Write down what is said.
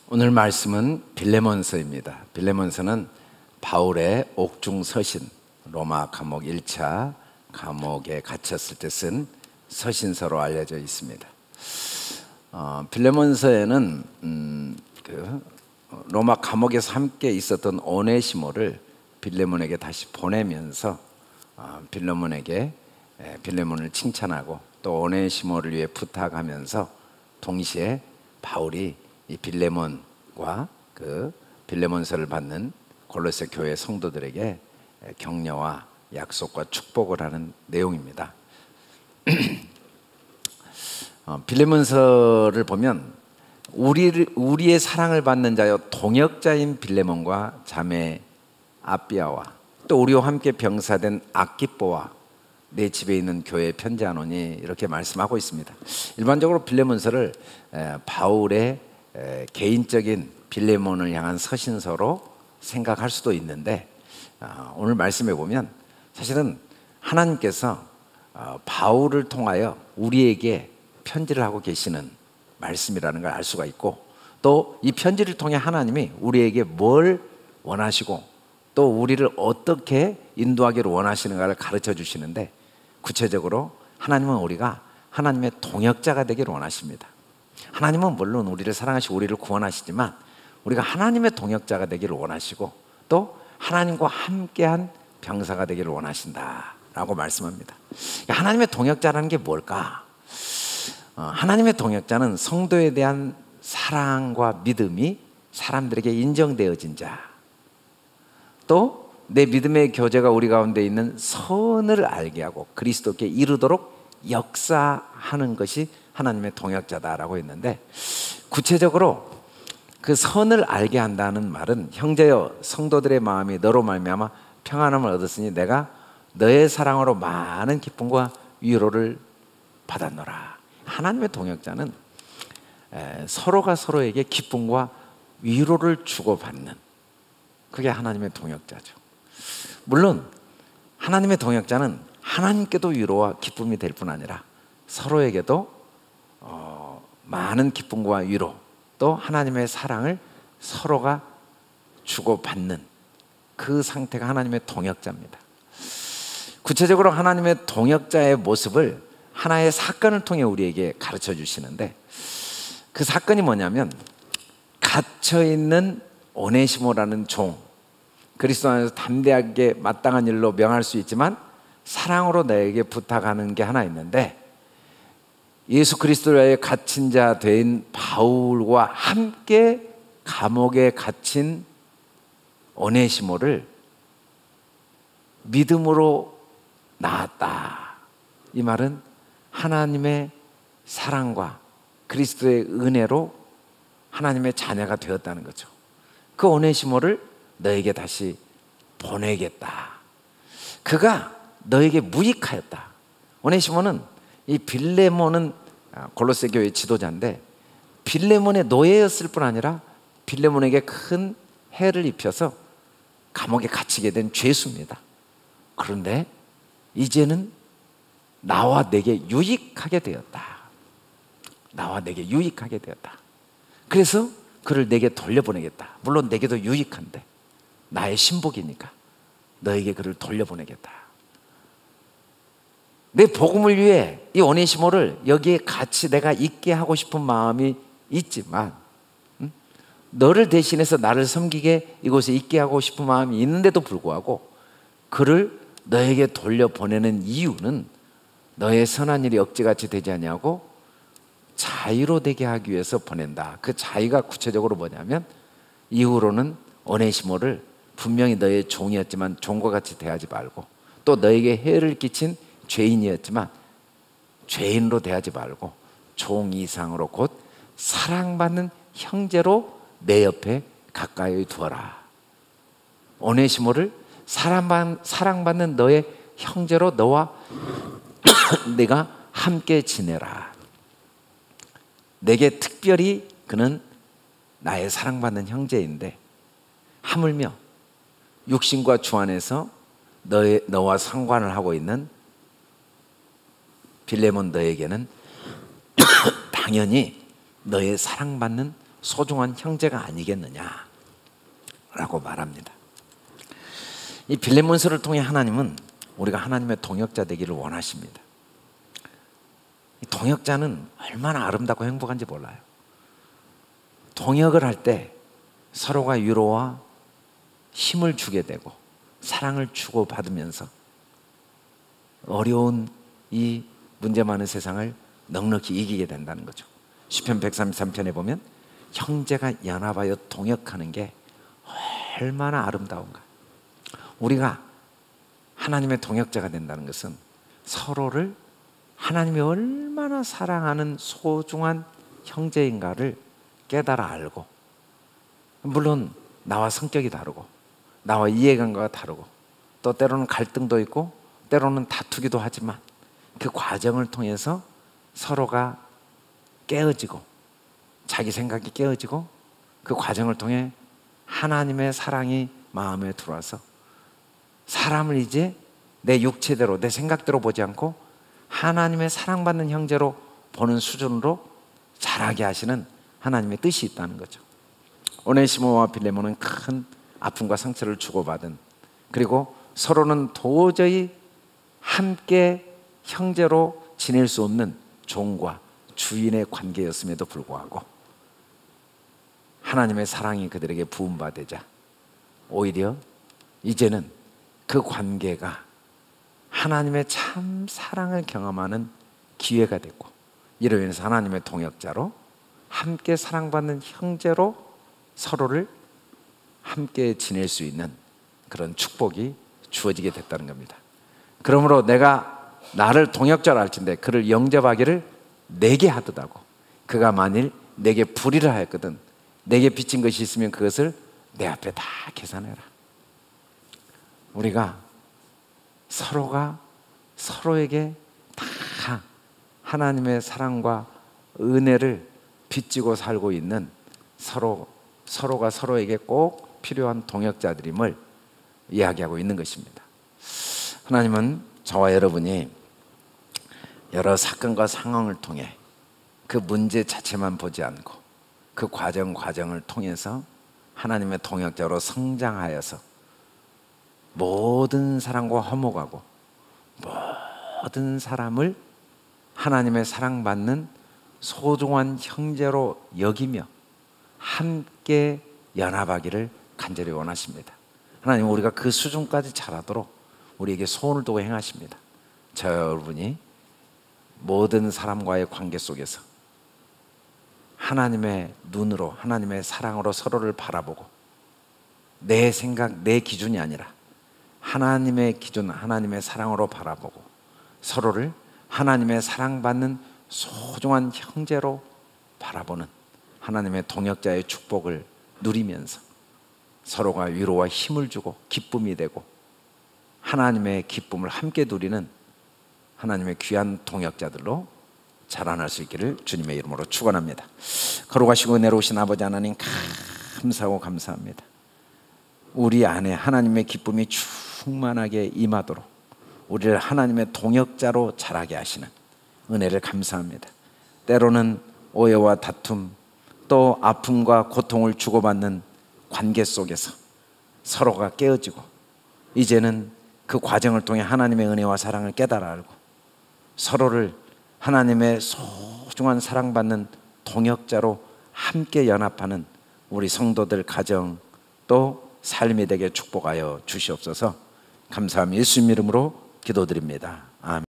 오늘 말씀은 빌레몬서입니다. 빌레몬서는 바울의 옥중 서신, 로마 감옥 1차 감옥에 갇혔을 때 쓴 서신서로 알려져 있습니다. 빌레몬서에는 로마 감옥에서 함께 있었던 오네시모를 빌레몬에게 다시 보내면서 빌레몬을 칭찬하고 또 오네시모를 위해 부탁하면서 동시에 바울이 이 빌레몬과 그 빌레몬서를 받는 골로새 교회 성도들에게 격려와 약속과 축복을 하는 내용입니다. 빌레몬서를 보면 우리의 사랑을 받는 자여 동역자인 빌레몬과 자매 아비아와 또 우리와 함께 병사된 아키뽀와 내 집에 있는 교회에 편지하노니 이렇게 말씀하고 있습니다. 일반적으로 빌레몬서를 바울의 개인적인 빌레몬을 향한 서신서로 생각할 수도 있는데 오늘 말씀해 보면 사실은 하나님께서 바울을 통하여 우리에게 편지를 하고 계시는 말씀이라는 걸 알 수가 있고 또 이 편지를 통해 하나님이 우리에게 뭘 원하시고 또 우리를 어떻게 인도하기를 원하시는가를 가르쳐 주시는데 구체적으로 하나님은 우리가 하나님의 동역자가 되기를 원하십니다. 하나님은 물론 우리를 사랑하시고 우리를 구원하시지만 우리가 하나님의 동역자가 되기를 원하시고 또 하나님과 함께한 병사가 되기를 원하신다라고 말씀합니다. 하나님의 동역자라는 게 뭘까? 하나님의 동역자는 성도에 대한 사랑과 믿음이 사람들에게 인정되어진 자, 또 내 믿음의 교제가 우리 가운데 있는 선을 알게 하고 그리스도께 이르도록 역사하는 것이 하나님의 동역자다라고 했는데 구체적으로 그 선을 알게 한다는 말은 형제여 성도들의 마음이 너로 말미암아 평안함을 얻었으니 내가 너의 사랑으로 많은 기쁨과 위로를 받았노라. 하나님의 동역자는 서로가 서로에게 기쁨과 위로를 주고받는 그게 하나님의 동역자죠. 물론 하나님의 동역자는 하나님께도 위로와 기쁨이 될 뿐 아니라 서로에게도 많은 기쁨과 위로 또 하나님의 사랑을 서로가 주고받는 그 상태가 하나님의 동역자입니다. 구체적으로 하나님의 동역자의 모습을 하나의 사건을 통해 우리에게 가르쳐 주시는데 그 사건이 뭐냐면 갇혀있는 오네시모라는 종, 그리스도 안에서 담대하게 마땅한 일로 명할 수 있지만 사랑으로 나에게 부탁하는 게 하나 있는데 예수 그리스도의 갇힌 자 된 바울과 함께 감옥에 갇힌 오네시모를 믿음으로 낳았다. 이 말은 하나님의 사랑과 그리스도의 은혜로 하나님의 자녀가 되었다는 거죠. 그 오네시모를 너에게 다시 보내겠다. 그가 너에게 무익하였다. 오네시모는 이 빌레몬은 골로새 교회 지도자인데 빌레몬의 노예였을 뿐 아니라 빌레몬에게 큰 해를 입혀서 감옥에 갇히게 된 죄수입니다. 그런데 이제는 나와 내게 유익하게 되었다. 나와 내게 유익하게 되었다. 그래서 그를 내게 돌려보내겠다. 물론 내게도 유익한데 나의 신복이니까 너에게 그를 돌려보내겠다. 내 복음을 위해 이 오네시모를 여기에 같이 내가 있게 하고 싶은 마음이 있지만 너를 대신해서 나를 섬기게 이곳에 있게 하고 싶은 마음이 있는데도 불구하고 그를 너에게 돌려보내는 이유는 너의 선한 일이 억지같이 되지 아니하고 자유로 되게 하기 위해서 보낸다. 그 자유가 구체적으로 뭐냐면 이후로는 오네시모를 분명히 너의 종이었지만 종과 같이 대하지 말고 또 너에게 해를 끼친 죄인이었지만 죄인으로 대하지 말고 종 이상으로 곧 사랑받는 형제로 내 옆에 가까이 두어라. 오네시모를 사랑받는 너의 형제로 너와 내가 함께 지내라. 내게 특별히 그는 나의 사랑받는 형제인데 하물며 육신과 주 안에서 너와 상관을 하고 있는 빌레몬 너에게는 당연히 너의 사랑받는 소중한 형제가 아니겠느냐라고 말합니다. 이 빌레몬서를 통해 하나님은 우리가 하나님의 동역자 되기를 원하십니다. 이 동역자는 얼마나 아름답고 행복한지 몰라요. 동역을 할 때 서로가 위로와 힘을 주게 되고 사랑을 주고받으면서 어려운 이 문제 많은 세상을 넉넉히 이기게 된다는 거죠. 시편 133편에 보면 형제가 연합하여 동역하는 게 얼마나 아름다운가. 우리가 하나님의 동역자가 된다는 것은 서로를 하나님이 얼마나 사랑하는 소중한 형제인가를 깨달아 알고, 물론 나와 성격이 다르고 나와 이해관계가 다르고 또 때로는 갈등도 있고 때로는 다투기도 하지만 그 과정을 통해서 서로가 깨어지고 자기 생각이 깨어지고 그 과정을 통해 하나님의 사랑이 마음에 들어와서 사람을 이제 내 육체대로 내 생각대로 보지 않고 하나님의 사랑받는 형제로 보는 수준으로 자라게 하시는 하나님의 뜻이 있다는 거죠. 오네시모와 빌레몬은 큰 아픔과 상처를 주고받은, 그리고 서로는 도저히 함께 형제로 지낼 수 없는 종과 주인의 관계였음에도 불구하고 하나님의 사랑이 그들에게 부음받으자 오히려 이제는 그 관계가 하나님의 참 사랑을 경험하는 기회가 됐고, 이로 인해서 하나님의 동역자로 함께 사랑받는 형제로 서로를 함께 지낼 수 있는 그런 축복이 주어지게 됐다는 겁니다. 그러므로 내가 나를 동역자로 할진대 그를 영접하기를 내게 하듯하고, 그가 만일 내게 불의를 하였거든 내게 빚진 것이 있으면 그것을 내 앞에 다 계산해라. 우리가 서로가 서로에게 다 하나님의 사랑과 은혜를 빚지고 살고 있는 서로가 서로에게 꼭 필요한 동역자들임을 이야기하고 있는 것입니다. 하나님은 저와 여러분이 여러 사건과 상황을 통해 그 문제 자체만 보지 않고 그 과정을 통해서 하나님의 동역자로 성장하여서 모든 사람과 화목하고 모든 사람을 하나님의 사랑받는 소중한 형제로 여기며 함께 연합하기를 간절히 원하십니다. 하나님은 우리가 그 수준까지 자라도록 우리에게 소원을 두고 행하십니다. 저 여러분이 모든 사람과의 관계 속에서 하나님의 눈으로, 하나님의 사랑으로 서로를 바라보고 내 생각, 내 기준이 아니라 하나님의 기준, 하나님의 사랑으로 바라보고 서로를 하나님의 사랑받는 소중한 형제로 바라보는 하나님의 동역자의 축복을 누리면서 서로가 위로와 힘을 주고 기쁨이 되고 하나님의 기쁨을 함께 누리는 하나님의 귀한 동역자들로 자라날 수 있기를 주님의 이름으로 축원합니다. 거룩하시고 내려오신 아버지 하나님, 감사하고 감사합니다. 우리 안에 하나님의 기쁨이 충만하게 임하도록 우리를 하나님의 동역자로 자라게 하시는 은혜를 감사합니다. 때로는 오해와 다툼, 또 아픔과 고통을 주고받는 관계 속에서 서로가 깨어지고 이제는 그 과정을 통해 하나님의 은혜와 사랑을 깨달아 알고 서로를 하나님의 소중한 사랑받는 동역자로 함께 연합하는 우리 성도들 가정 또 삶이 되게 축복하여 주시옵소서. 감사함 예수님 이름으로 기도드립니다. 아멘.